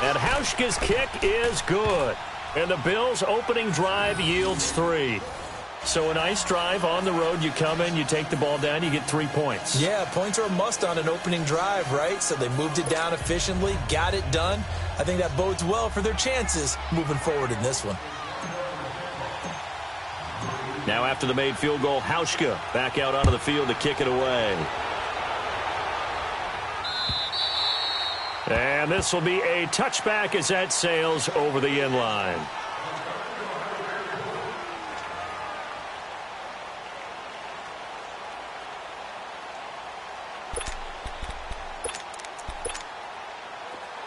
And Hauschka's kick is good. And the Bills' opening drive yields 3. So a nice drive on the road. You come in, you take the ball down, you get 3 points. Yeah, points are a must on an opening drive, right? So they moved it down efficiently, got it done. I think that bodes well for their chances moving forward in this one. Now after the made field goal, Hauschka back out onto the field to kick it away. And this will be a touchback as that sails over the end line.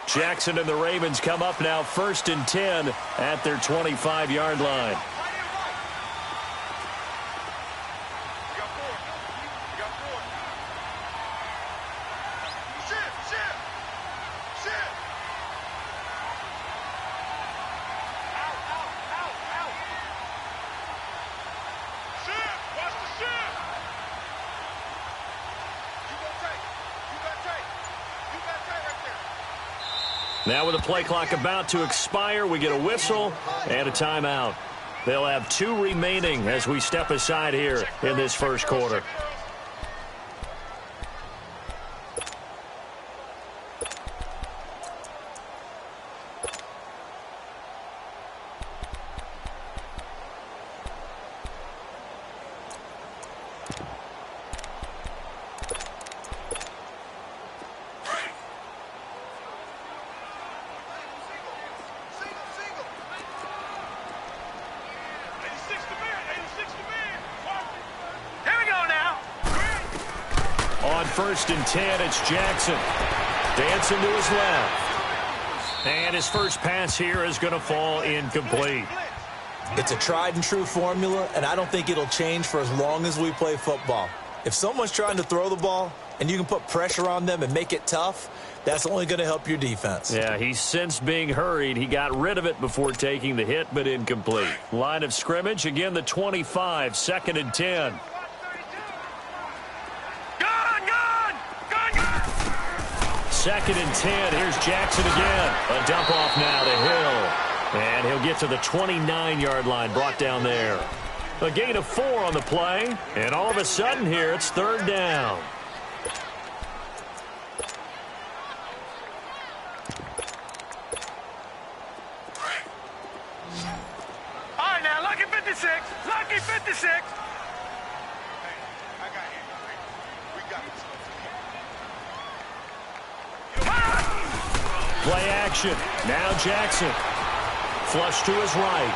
Jackson and the Ravens come up now 1st and 10 at their 25-yard line. Now with the play clock about to expire, we get a whistle and a timeout. They'll have 2 remaining as we step aside here in this first quarter. On 1st and 10, it's Jackson. Dancing to his left. And his first pass here is going to fall incomplete. It's a tried and true formula, and I don't think it'll change for as long as we play football. If someone's trying to throw the ball and you can put pressure on them and make it tough, that's only going to help your defense. Yeah, he sensed being hurried. He got rid of it before taking the hit, but incomplete. Line of scrimmage, again the 25, 2nd and 10. 2nd and 10. Here's Jackson again. A dump off now to Hill. And he'll get to the 29-yard line, brought down there. A gain of 4 on the play. And all of a sudden here, it's 3rd down. All right, now, lucky 56. Lucky 56. Play action. Now Jackson. Flush to his right.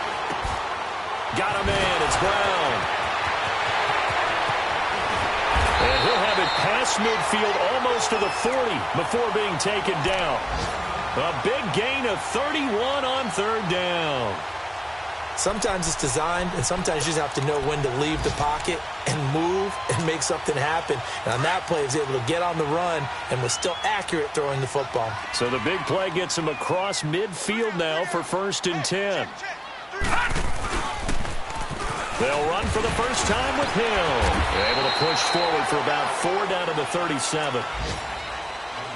Got a man. It's Brown. And he'll have it past midfield almost to the 40 before being taken down. A big gain of 31 on 3rd down. Sometimes it's designed, and sometimes you just have to know when to leave the pocket and move and make something happen. And on that play, he was able to get on the run and was still accurate throwing the football. So the big play gets him across midfield now for 1st and 10. They'll run for the first time with Hill. They're able to push forward for about 4 down to the 37.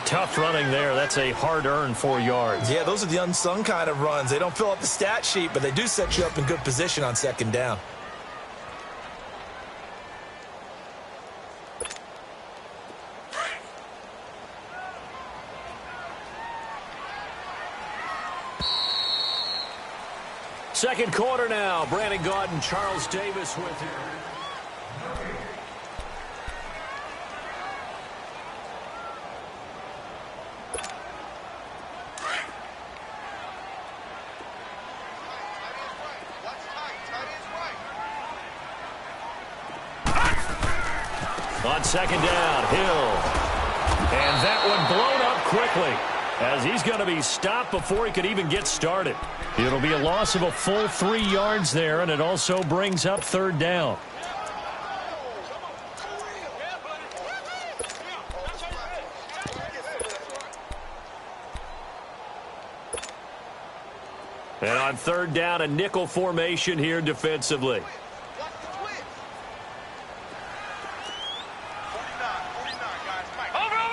Tough running there. That's a hard-earned 4 yards. Yeah, those are the unsung kind of runs. They don't fill up the stat sheet, but they do set you up in good position on 2nd down. Second quarter now. Brandon Gaudin, Charles Davis with you. On 2nd down, Hill. And that one blown up quickly as he's going to be stopped before he could even get started. It'll be a loss of a full 3 yards there, and it also brings up 3rd down. And on 3rd down, a nickel formation here defensively. Over!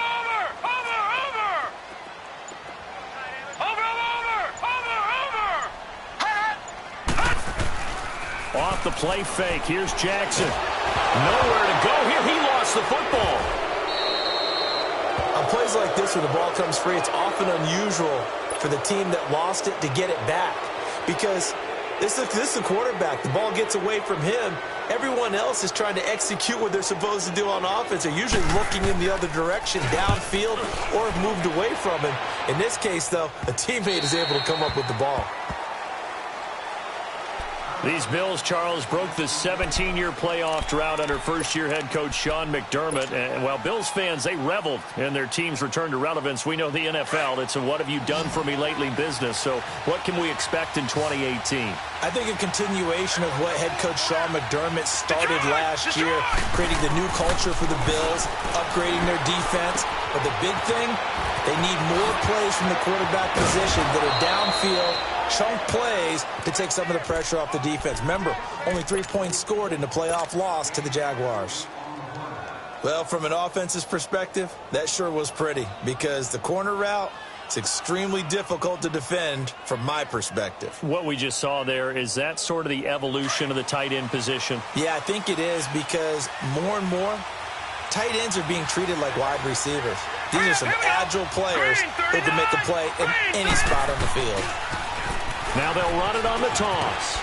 Off the play fake. Here's Jackson. Nowhere to go here. He lost the football. On plays like this where the ball comes free, it's often unusual for the team that lost it to get it back. Because this is the quarterback. The ball gets away from him. Everyone else is trying to execute what they're supposed to do on offense. They're usually looking in the other direction, downfield, or have moved away from him. In this case, though, a teammate is able to come up with the ball. These Bills, Charles, broke the 17-year playoff drought under first-year head coach Sean McDermott. And while Bills fans, they reveled in their team's return to relevance, we know the NFL, it's a what have you done for me lately business. So what can we expect in 2018? I think a continuation of what head coach Sean McDermott started last year, creating the new culture for the Bills, upgrading their defense. But the big thing, they need more plays from the quarterback position that are downfield, chunk plays to take some of the pressure off the defense. Remember, only 3 points scored in the playoff loss to the Jaguars. Well, from an offense's perspective, that sure was pretty because the corner route is extremely difficult to defend from my perspective. What we just saw there, is that sort of the evolution of the tight end position? Yeah, I think it is because more and more, tight ends are being treated like wide receivers. These are some agile players who can make a play in any spot on the field. Now they'll run it on the toss.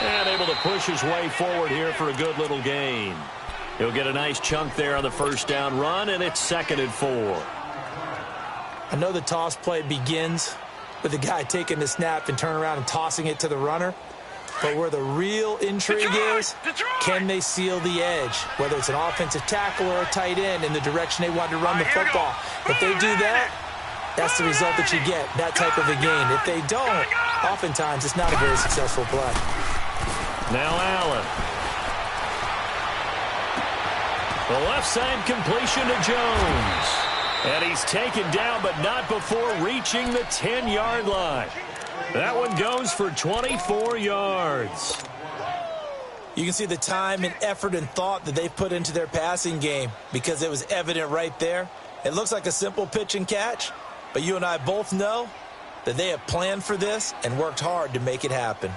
And able to push his way forward here for a good little gain. He'll get a nice chunk there on the first down run, and it's 2nd and 4. I know the toss play begins with the guy taking the snap and turning around and tossing it to the runner. But where the real intrigue is, can they seal the edge? Whether it's an offensive tackle or a tight end in the direction they want to run the football. If they do that, that's the result that you get, that type of a gain. If they don't, oftentimes it's not a very successful play. Now Allen. The left side completion to Jones. And he's taken down, but not before reaching the 10-yard line. That one goes for 24 yards. You can see the time and effort and thought that they've put into their passing game because it was evident right there. It looks like a simple pitch and catch, but you and I both know that they have planned for this and worked hard to make it happen.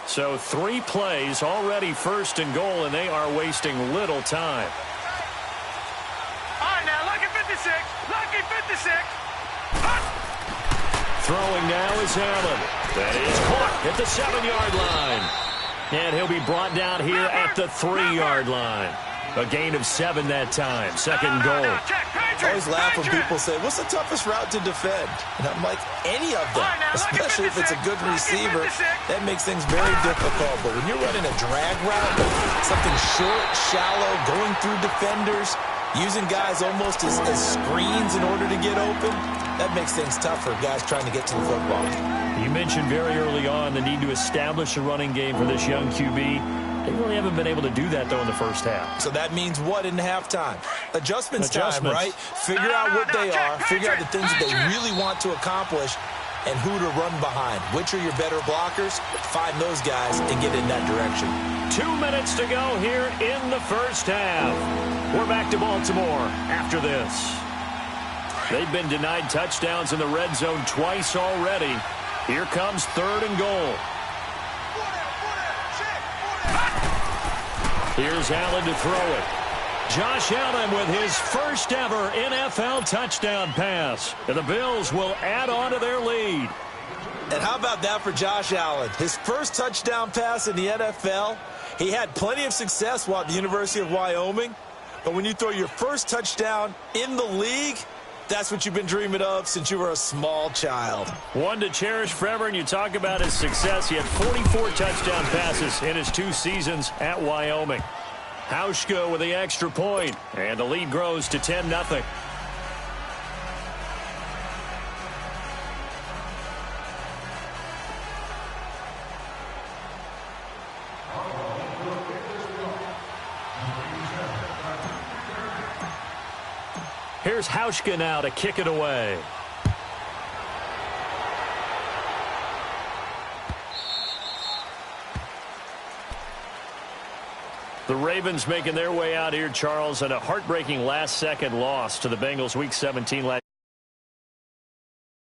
So 3 plays, already 1st and goal, and they are wasting little time. All right, now, lucky 56. Lucky 56. Throwing now is Allen. That is caught at the 7-yard line. And he'll be brought down here at the 3-yard line. A gain of 7 that time. 2nd goal. I always laugh when people say, what's the toughest route to defend? And I'm like, any of them, especially if it's a good receiver. That makes things very difficult. But when you're running a drag route, something short, shallow, going through defenders, using guys almost as screens in order to get open, that makes things tough for guys trying to get to the football. You mentioned very early on the need to establish a running game for this young QB. They really haven't been able to do that, though, in the first half. So that means what in halftime? Adjustments time, right? Figure out what they are, figure out the things that they really want to accomplish, and who to run behind. Which are your better blockers? Find those guys and get in that direction. 2 minutes to go here in the first half. We're back to Baltimore after this. They've been denied touchdowns in the red zone twice already. Here comes 3rd and goal. Here's Allen to throw it. Josh Allen with his first ever NFL touchdown pass. And the Bills will add on to their lead. And how about that for Josh Allen? His first touchdown pass in the NFL. He had plenty of success while at the University of Wyoming. But when you throw your first touchdown in the league, that's what you've been dreaming of since you were a small child. One to cherish forever, and you talk about his success. He had 44 touchdown passes in his 2 seasons at Wyoming. Hauschka with the extra point, and the lead grows to 10-0. Here's Hauschka now to kick it away. The Ravens making their way out here, Charles, and a heartbreaking last-second loss to the Bengals Week 17 last